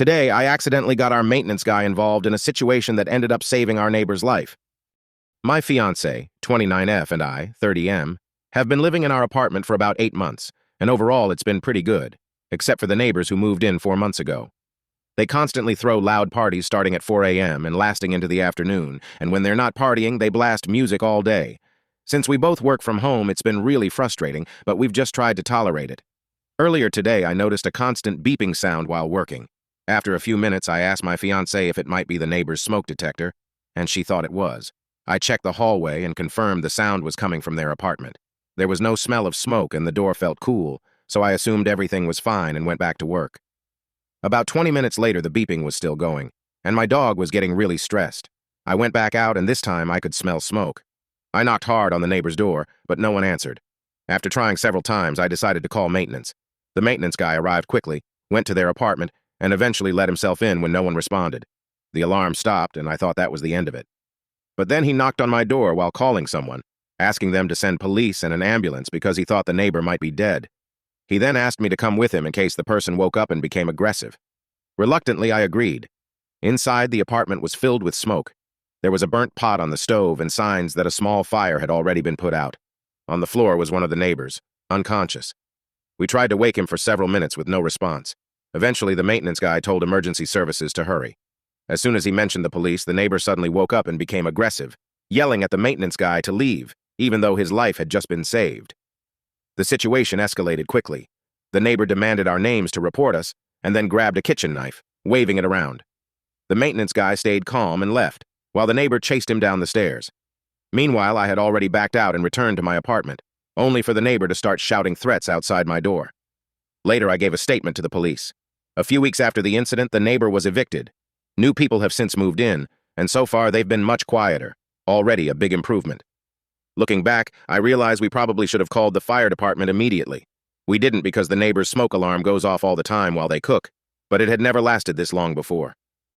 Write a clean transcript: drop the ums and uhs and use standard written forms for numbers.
Today, I accidentally got our maintenance guy involved in a situation that ended up saving our neighbor's life. My fiancé, 29F, and I, 30M, have been living in our apartment for about 8 months, and overall it's been pretty good, except for the neighbors who moved in 4 months ago. They constantly throw loud parties starting at 4 a.m. and lasting into the afternoon, and when they're not partying, they blast music all day. Since we both work from home, it's been really frustrating, but we've just tried to tolerate it. Earlier today, I noticed a constant beeping sound while working. After a few minutes, I asked my fiancée if it might be the neighbor's smoke detector, and she thought it was. I checked the hallway and confirmed the sound was coming from their apartment. There was no smell of smoke and the door felt cool, so I assumed everything was fine and went back to work. About 20 minutes later, the beeping was still going, and my dog was getting really stressed. I went back out, and this time I could smell smoke. I knocked hard on the neighbor's door, but no one answered. After trying several times, I decided to call maintenance. The maintenance guy arrived quickly, went to their apartment, and eventually let himself in when no one responded. The alarm stopped, and I thought that was the end of it. But then he knocked on my door while calling someone, asking them to send police and an ambulance because he thought the neighbor might be dead. He then asked me to come with him in case the person woke up and became aggressive. Reluctantly, I agreed. Inside, the apartment was filled with smoke. There was a burnt pot on the stove and signs that a small fire had already been put out. On the floor was one of the neighbors, unconscious. We tried to wake him for several minutes with no response. Eventually, the maintenance guy told emergency services to hurry. As soon as he mentioned the police, the neighbor suddenly woke up and became aggressive, yelling at the maintenance guy to leave, even though his life had just been saved. The situation escalated quickly. The neighbor demanded our names to report us, and then grabbed a kitchen knife, waving it around. The maintenance guy stayed calm and left, while the neighbor chased him down the stairs. Meanwhile, I had already backed out and returned to my apartment, only for the neighbor to start shouting threats outside my door. Later, I gave a statement to the police. A few weeks after the incident, the neighbor was evicted. New people have since moved in, and so far they've been much quieter, already a big improvement. Looking back, I realize we probably should have called the fire department immediately. We didn't because the neighbor's smoke alarm goes off all the time while they cook, but it had never lasted this long before.